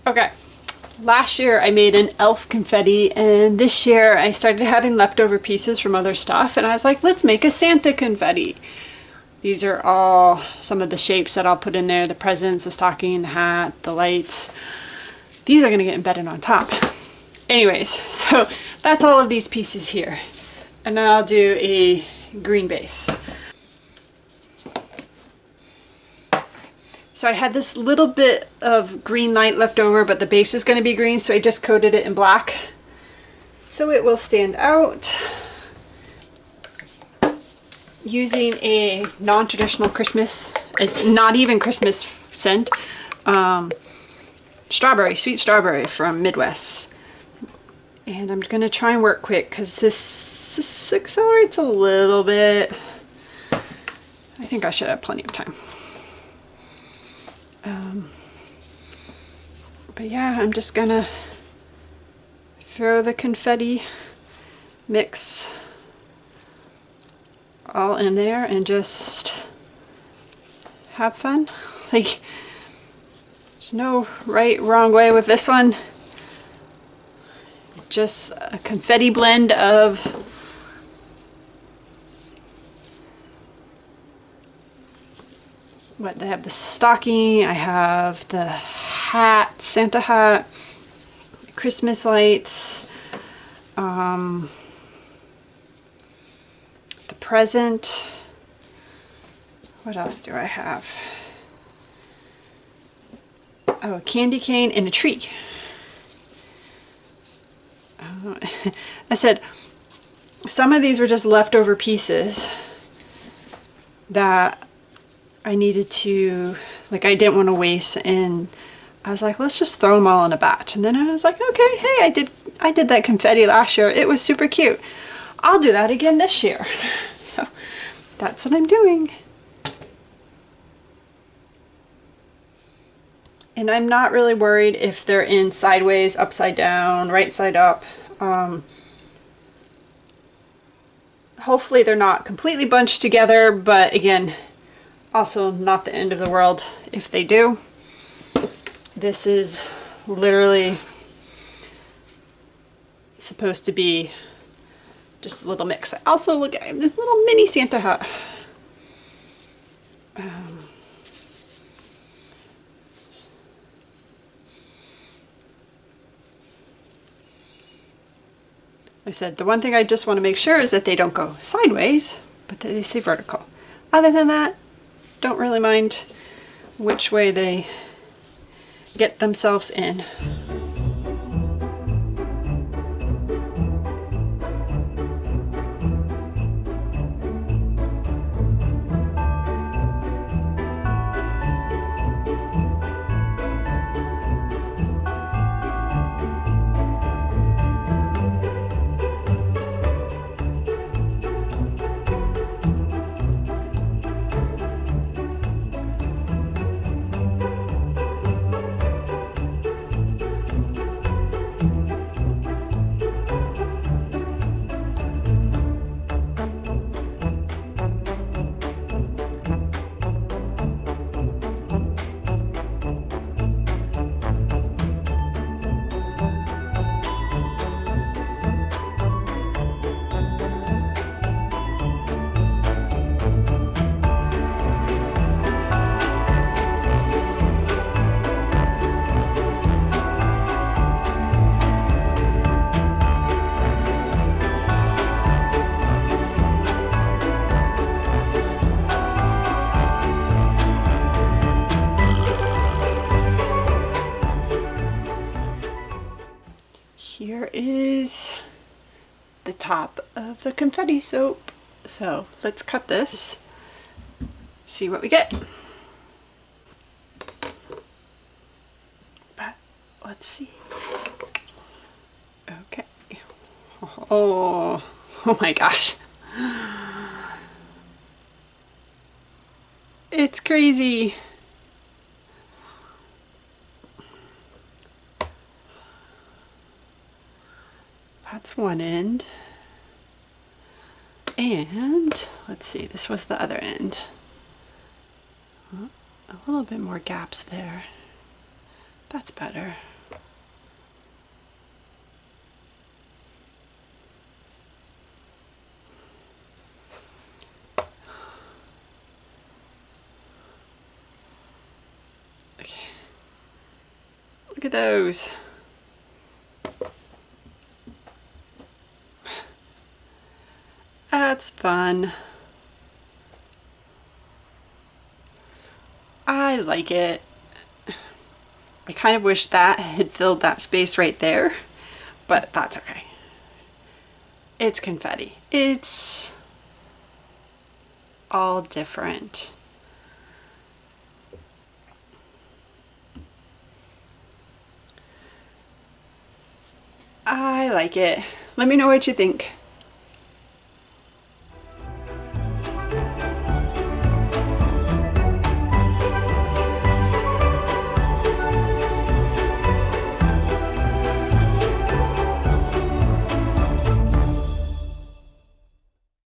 Okay, last year I made an elf confetti, and this year I started having leftover pieces from other stuff, and I was like, let's make a Santa confetti. These are all some of the shapes that I'll put in there, the presents, the stocking, the hat, the lights. These are gonna get embedded on top. Anyways, so that's all of these pieces here. And now I'll do a green base. So I had this little bit of green light left over, but the base is going to be green, so I just coated it in black so it will stand out. Using a non-traditional Christmas, not even Christmas scent, strawberry, sweet strawberry from Midwest. And I'm going to try and work quick because this accelerates a little bit. I think I should have plenty of time. But yeah, I'm just gonna throw the confetti mix all in there and just have fun. Like, there's no right, wrong way with this one. Just a confetti blend of what they have, the stocking, I have the hat, Santa hat, Christmas lights, the present. What else do I have? Oh, a candy cane and a tree. I said some of these were just leftover pieces that I needed to, like, I didn't want to waste, and I was like, let's just throw them all in a batch. And then I was like, okay, hey, I did that confetti last year. It was super cute. I'll do that again this year. So that's what I'm doing. And I'm not really worried if they're in sideways, upside down, right side up. Hopefully they're not completely bunched together, but again, also not the end of the world if they do. This is literally supposed to be just a little mix. I also look at this little mini Santa hat. I said the one thing I just want to make sure is that they don't go sideways, but that they stay vertical. Other than that, don't really mind which way they get themselves in. Here is the top of the confetti soap. So let's cut this, see what we get. But let's see. Okay. Oh my gosh. It's crazy. That's one end. And let's see, this was the other end. A little bit more gaps there. That's better. Look at those. That's fun. I like it. I kind of wish that had filled that space right there, but that's okay. It's confetti. It's all different. I like it. Let me know what you think.